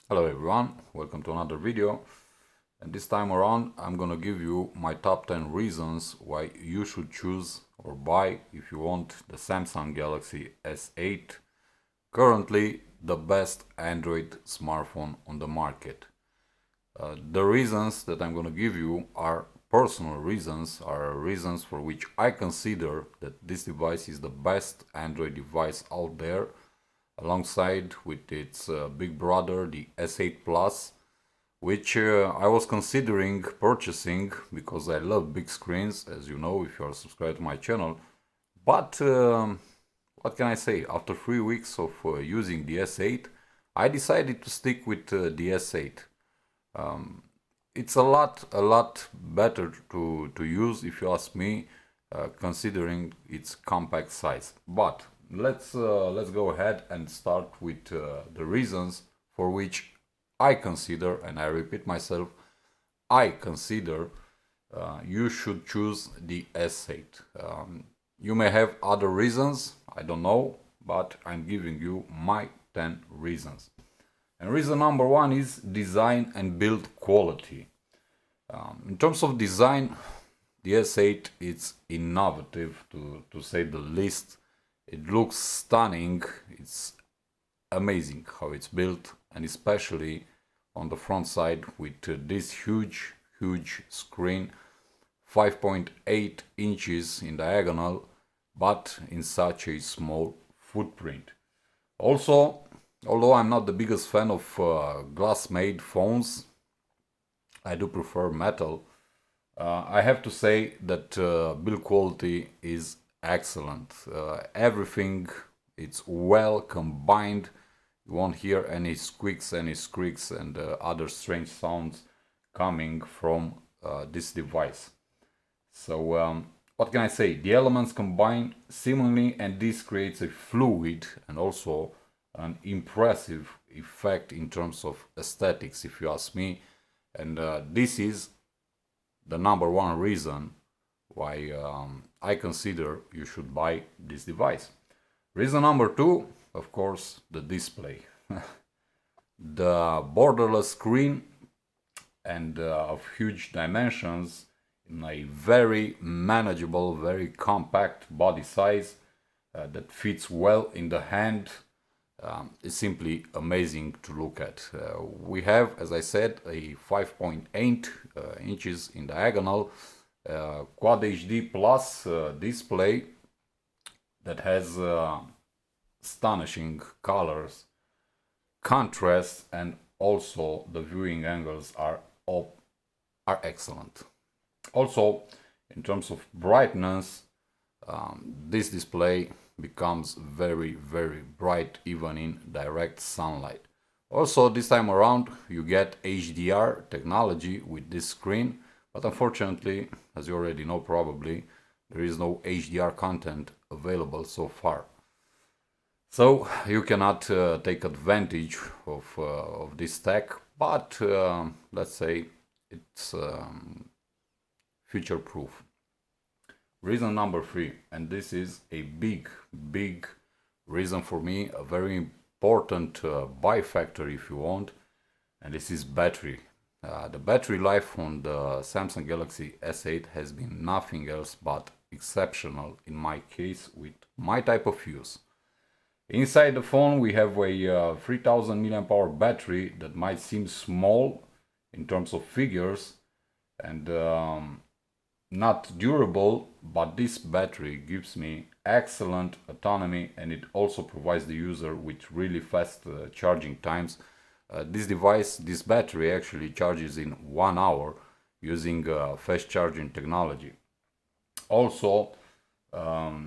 Hello everyone, welcome to another video, and this time around I'm gonna give you my top 10 reasons why you should choose or buy, if you want, the Samsung Galaxy S8, currently the best Android smartphone on the market. The reasons that I'm gonna give you are personal reasons, are reasons for which I consider that this device is the best Android device out there, alongside with its big brother, the S8 Plus, which I was considering purchasing because I love big screens, as you know if you are subscribed to my channel. But what can I say? After 3 weeks of using the S8, I decided to stick with the S8. It's a lot better to use, if you ask me, considering its compact size. But let's go ahead and start with the reasons for which I consider, and I repeat myself, I consider you should choose the S8. You may have other reasons, I don't know, but I'm giving you my 10 reasons. And reason number one is design and build quality. In terms of design, the S8 is innovative, to say the least. It looks stunning, it's amazing how it's built, and especially on the front side with this huge screen, 5.8 inches in diagonal, but in such a small footprint. Also, although I'm not the biggest fan of glass-made phones, I do prefer metal. I have to say that build quality is excellent. Everything, it's well combined. You won't hear any squeaks, any squeaks, and other strange sounds coming from this device. So what can I say? The elements combine seamlessly, and this creates a fluid and also an impressive effect in terms of aesthetics, if you ask me. And this is the number one reason why I consider you should buy this device. Reason number two, of course, the display. The borderless screen and of huge dimensions in a very manageable, very compact body size that fits well in the hand is simply amazing to look at. We have, as I said, a 5.8 inches in diagonal Quad HD Plus display that has astonishing colors, contrast, and also the viewing angles are excellent. Also, in terms of brightness, this display becomes very bright even in direct sunlight. Also, this time around you get HDR technology with this screen, but unfortunately, as you already know probably, there is no HDR content available so far. So you cannot take advantage of this tech, but let's say it's future proof. Reason number three, and this is a big reason for me, a very important buy factor if you want, and this is battery. The battery life on the Samsung Galaxy S8 has been nothing else but exceptional in my case with my type of use. Inside the phone we have a 3000 mAh battery that might seem small in terms of figures and not durable, but this battery gives me excellent autonomy, and it also provides the user with really fast charging times. This device, this battery actually charges in 1 hour using fast charging technology. Also,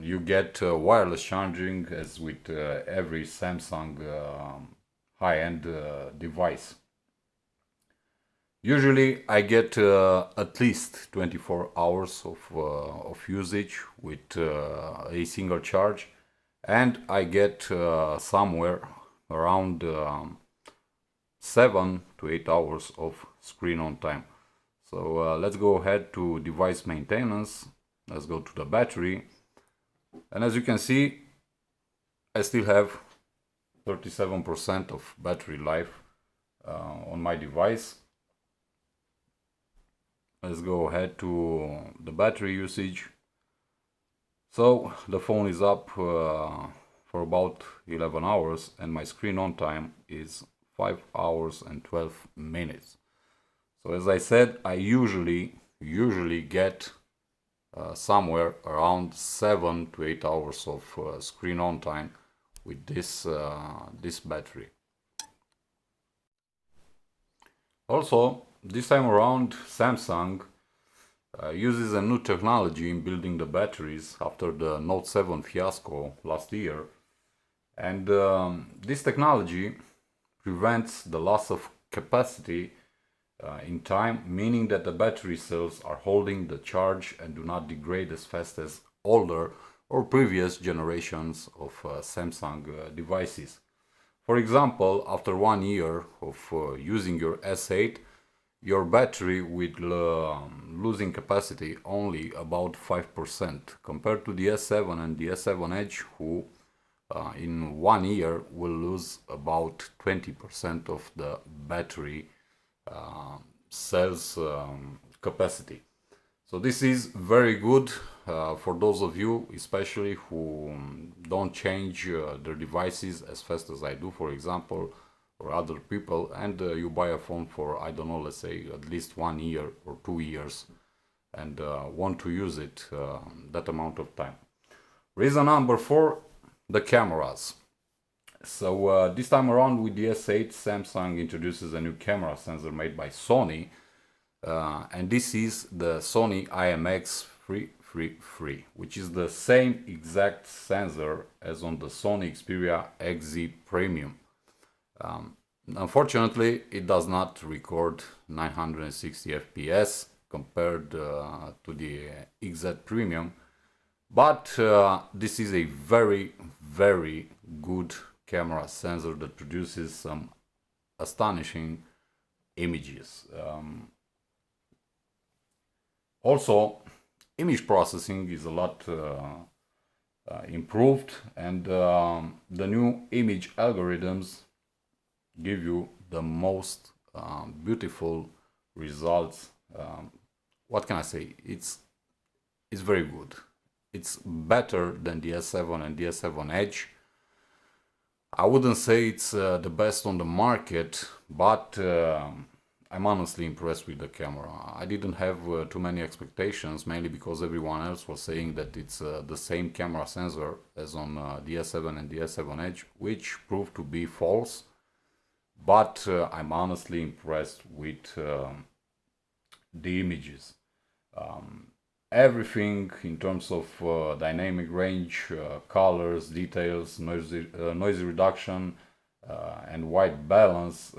you get wireless charging as with every Samsung high-end device. Usually I get at least 24 hours of usage with a single charge, and I get somewhere around 7 to 8 hours of screen on time. So let's go ahead to device maintenance. Let's go to the battery, and as you can see, I still have 37% of battery life on my device. Let's go ahead to the battery usage. So the phone is up for about 11 hours and my screen on time is 5 hours and 12 minutes. So as I said, I usually get somewhere around 7 to 8 hours of screen on time with this battery. Also, this time around, Samsung uses a new technology in building the batteries after the Note 7 fiasco last year. And this technology prevents the loss of capacity in time, meaning that the battery cells are holding the charge and do not degrade as fast as older or previous generations of Samsung devices. For example, after 1 year of using your S8, your battery will losing capacity only about 5% compared to the S7 and the S7 Edge, who in 1 year will lose about 20% of the battery cells capacity. So this is very good for those of you especially who don't change their devices as fast as I do, for example, or other people, and you buy a phone for, I don't know, let's say at least 1 year or 2 years and want to use it that amount of time. Reason number 4, the cameras. So this time around with the S8, Samsung introduces a new camera sensor made by Sony, and this is the Sony IMX333, which is the same exact sensor as on the Sony Xperia XZ Premium. Unfortunately, it does not record 960 FPS compared to the XZ Premium, but this is a very good camera sensor that produces some astonishing images. Also, image processing is a lot improved, and the new image algorithms give you the most beautiful results. What can I say? It's very good. It's better than the S7 and the S7 Edge. I wouldn't say it's the best on the market, but I'm honestly impressed with the camera. I didn't have too many expectations, mainly because everyone else was saying that it's the same camera sensor as on the S7 and the S7 Edge, which proved to be false. But I'm honestly impressed with the images. Everything in terms of dynamic range, colors, details, noise reduction, and white balance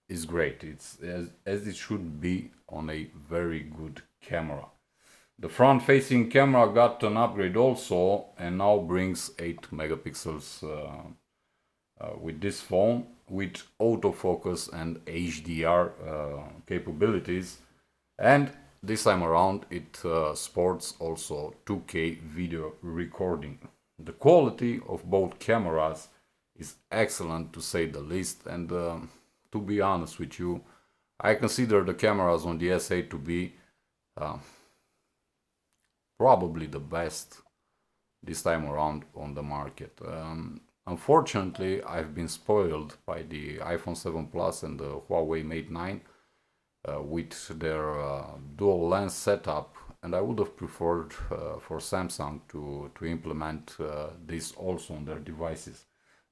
is great. It's as it should be on a very good camera. The front-facing camera got an upgrade also, and now brings 8 megapixels with this phone, with autofocus and HDR capabilities, and this time around it sports also 2K video recording. The quality of both cameras is excellent, to say the least, and to be honest with you, I consider the cameras on the S8 to be probably the best this time around on the market. Unfortunately, I've been spoiled by the iPhone 7 Plus and the Huawei Mate 9 with their dual lens setup, and I would have preferred for Samsung to implement this also on their devices.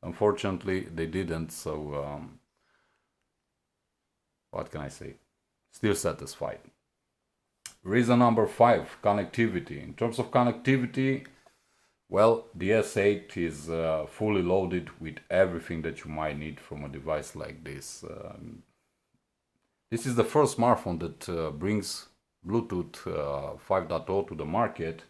Unfortunately, they didn't, so what can I say? Still satisfied. Reason number 5, connectivity. In terms of connectivity, well, the S8 is fully loaded with everything that you might need from a device like this. This is the first smartphone that brings Bluetooth 5.0 to the market,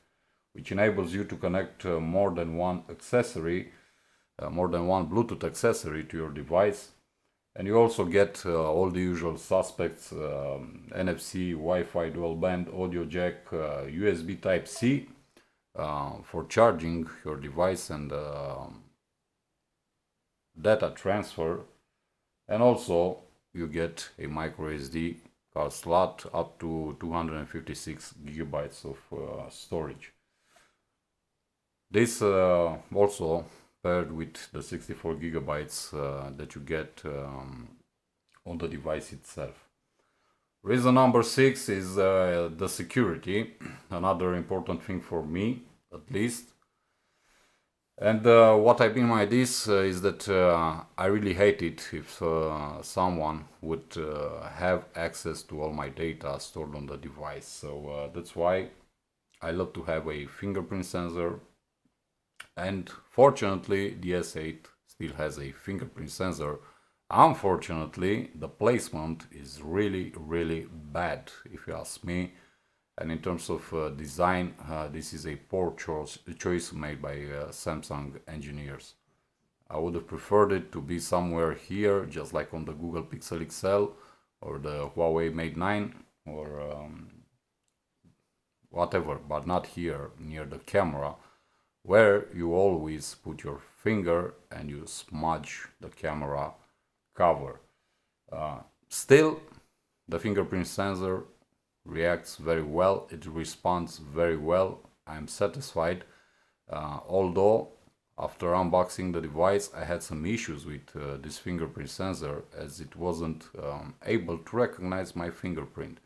which enables you to connect more than one Bluetooth accessory to your device. And you also get all the usual suspects, NFC, Wi-Fi, dual band, audio jack, USB Type-C for charging your device, and data transfer And also you get a micro SD card slot up to 256 gigabytes of storage. This also paired with the 64 gigabytes that you get on the device itself. Reason number 6 is the security, another important thing for me at least. And what I mean by this is that I really hate it if someone would have access to all my data stored on the device. So that's why I love to have a fingerprint sensor. And fortunately, the S8 still has a fingerprint sensor. Unfortunately, the placement is really bad, if you ask me. And in terms of design, this is a poor choice made by Samsung engineers. I would have preferred it to be somewhere here, just like on the Google Pixel XL or the Huawei Mate 9 or whatever, but not here near the camera, where you always put your finger and you smudge the camera cover. Still, the fingerprint sensor reacts very well, it responds very well. I'm satisfied, although after unboxing the device I had some issues with this fingerprint sensor, as it wasn't able to recognize my fingerprint.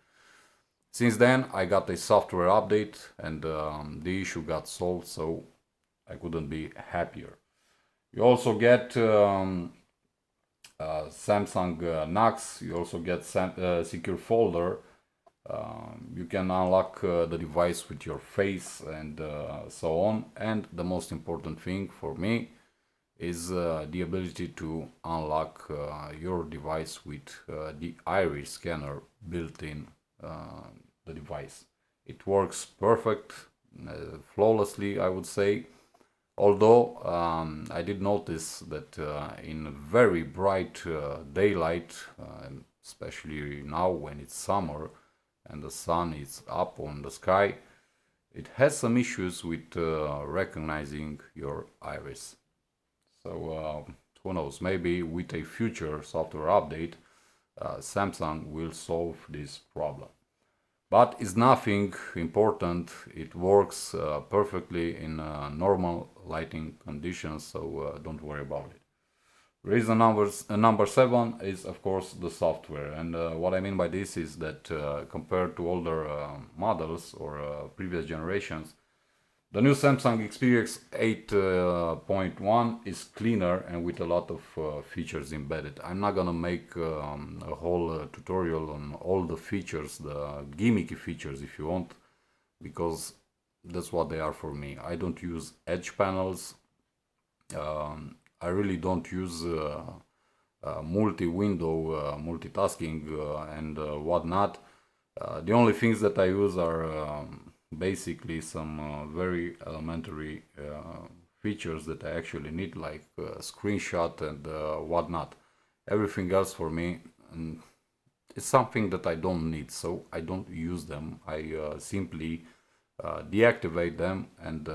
Since then I got a software update and the issue got solved, so I couldn't be happier. You also get Samsung Knox, you also get Secure Folder. You can unlock the device with your face and so on. And the most important thing for me is the ability to unlock your device with the iris scanner built in the device. It works perfect, flawlessly, I would say. Although I did notice that in very bright daylight, especially now when it's summer and the sun is up on the sky, it has some issues with recognizing your iris. So who knows, maybe with a future software update, Samsung will solve this problem. But it's nothing important, it works perfectly in normal lighting conditions, so don't worry about it. Reason number 7 is of course the software, and what I mean by this is that compared to older models or previous generations, the new Samsung Xperia 8.1 is cleaner and with a lot of features embedded. I'm not gonna make a whole tutorial on all the features, the gimmicky features if you want, because that's what they are for me. I don't use edge panels. I really don't use multi-window multitasking and whatnot. The only things that I use are basically some very elementary features that I actually need, like screenshot and whatnot. Everything else for me is something that I don't need, so I don't use them. I simply deactivate them and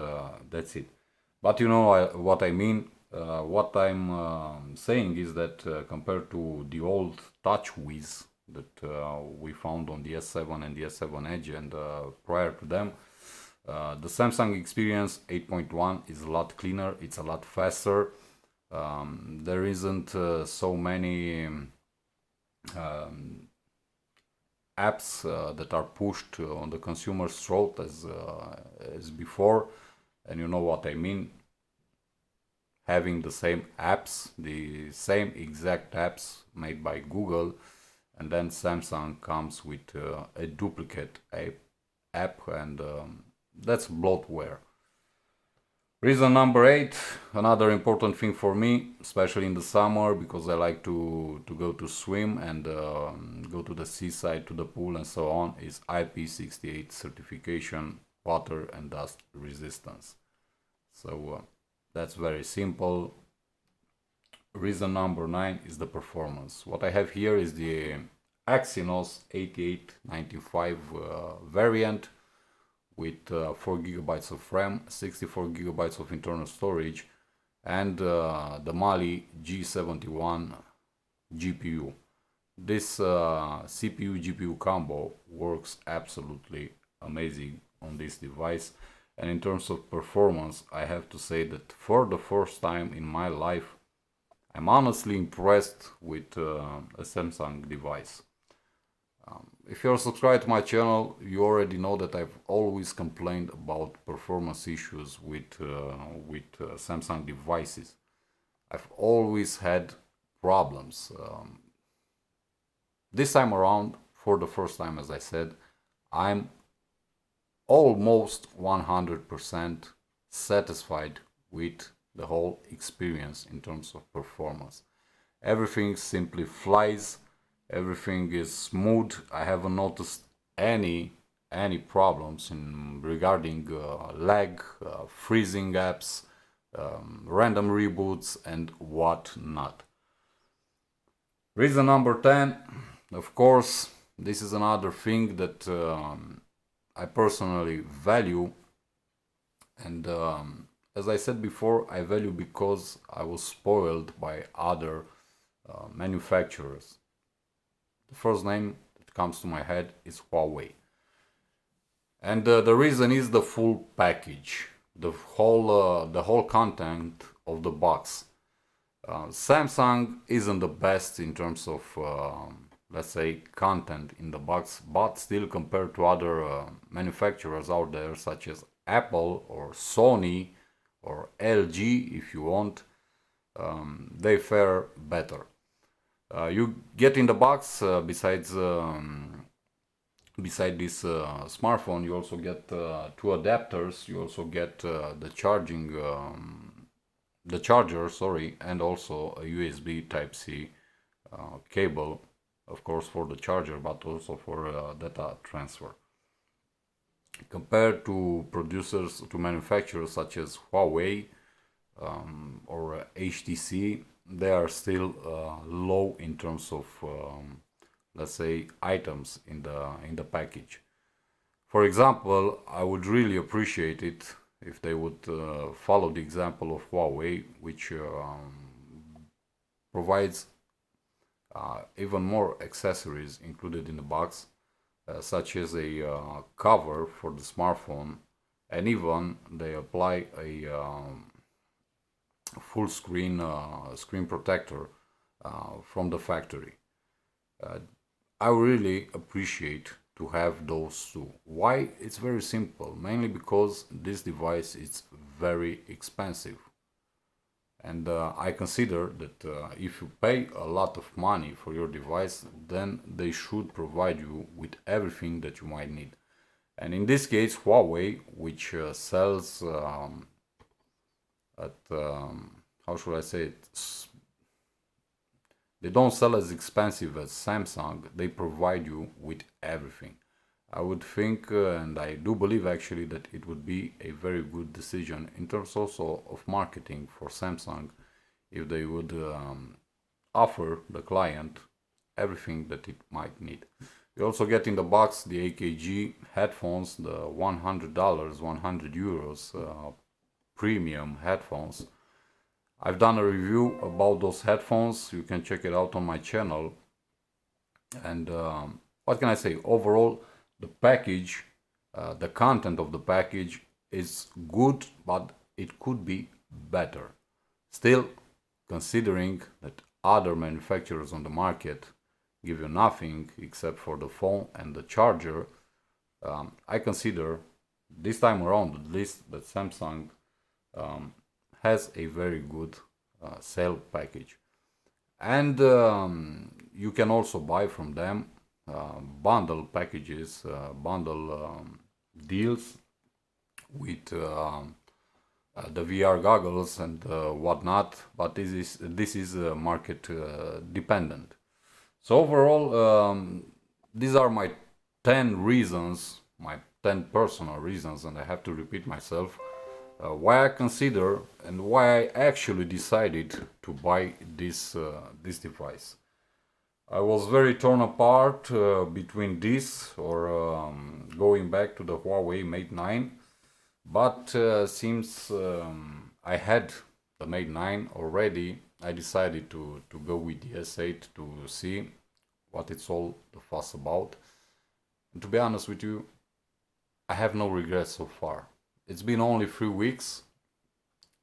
that's it. But you know what I mean. What I'm saying is that compared to the old TouchWiz that we found on the S7 and the S7 Edge and prior to them, the Samsung Xperia 8.1 is a lot cleaner, it's a lot faster. There isn't so many apps that are pushed on the consumer's throat as before, and you know what I mean. Having the same apps, the same exact apps made by Google, and then Samsung comes with a duplicate app, and that's bloatware. Reason number 8, another important thing for me, especially in the summer, because I like to go to swim and go to the seaside, to the pool and so on, is IP68 certification, water and dust resistance. So that's very simple. Reason number 9 is the performance. What I have here is the Exynos 8895 variant with 4 GB of RAM, 64 GB of internal storage, and the Mali G71 GPU. This CPU GPU combo works absolutely amazing on this device, and in terms of performance I have to say that for the first time in my life I'm honestly impressed with a Samsung device. If you're subscribed to my channel, you already know that I've always complained about performance issues with Samsung devices. I've always had problems. This time around, for the first time, as I said, I'm almost 100% satisfied with the whole experience in terms of performance. Everything simply flies, everything is smooth. I haven't noticed any problems regarding lag, freezing apps, random reboots and whatnot. Reason number 10, of course, this is another thing that I personally value, and as I said before, I value because I was spoiled by other manufacturers. The first name that comes to my head is Huawei. And the reason is the full package, the whole content of the box. Samsung isn't the best in terms of, let's say, content in the box, but still compared to other manufacturers out there, such as Apple or Sony or LG, if you want, they fare better. You get in the box, beside this smartphone, you also get two adapters. You also get the charger, sorry, and also a USB Type-C cable, of course for the charger, but also for data transfer. Compared to manufacturers such as Huawei or HTC, they are still low in terms of, let's say, items in the package. For example, I would really appreciate it if they would follow the example of Huawei, which provides even more accessories included in the box, such as a cover for the smartphone, and even they apply a full screen protector from the factory. I really appreciate to have those two. Why? It's very simple, mainly because this device is very expensive, and I consider that if you pay a lot of money for your device, then they should provide you with everything that you might need. And in this case, Huawei, which sells at how should I say it, they don't sell as expensive as Samsung. They provide you with everything. I would think, and I do believe actually, that it would be a very good decision in terms also of marketing for Samsung if they would offer the client everything that it might need. You also get in the box the AKG headphones, the $100, 100 euros premium headphones. I've done a review about those headphones. You can check it out on my channel. And what can I say? Overall, the package, the content of the package is good, but it could be better. Still, considering that other manufacturers on the market give you nothing except for the phone and the charger, I consider this time around at least that Samsung has a very good sale package. And you can also buy from them bundle packages, bundle deals with the VR goggles and whatnot, but this is market dependent. So overall, these are my 10 reasons, my 10 personal reasons, and I have to repeat myself, why I consider and why I actually decided to buy this device. I was very torn apart between this or going back to the Huawei Mate 9, but since I had the Mate 9 already, I decided to go with the S8 to see what it's all the fuss about. And to be honest with you, I have no regrets so far. It's been only 3 weeks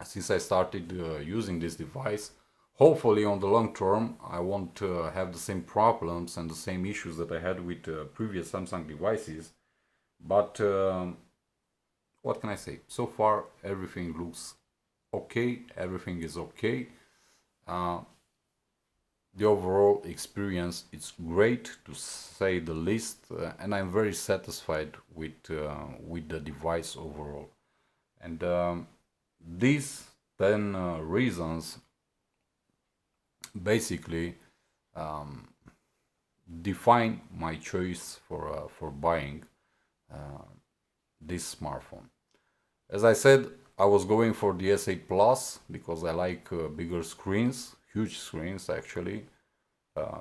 since I started using this device. Hopefully on the long term I won't have the same problems and the same issues that I had with previous Samsung devices. But what can I say? So far everything looks okay, everything is okay. The overall experience is great, to say the least, and I'm very satisfied with the device overall. And these 10 reasons basically define my choice for buying this smartphone. As I said, I was going for the S8 Plus because I like bigger screens, huge screens actually.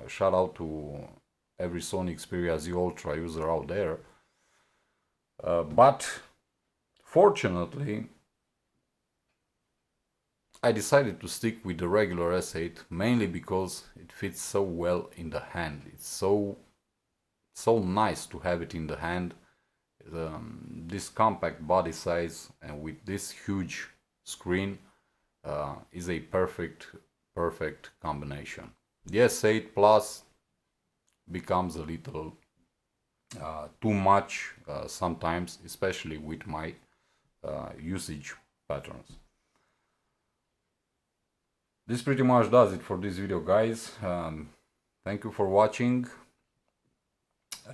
Shout out to every Sony Xperia Z Ultra user out there. But fortunately, I decided to stick with the regular S8 mainly because it fits so well in the hand. It's so nice to have it in the hand. This compact body size and with this huge screen is a perfect combination. The S8 Plus becomes a little too much sometimes, especially with my usage patterns. This pretty much does it for this video, guys. Thank you for watching,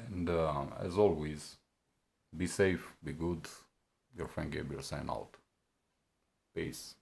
and as always, be safe, be good. Your friend Gabriel sign out. Peace.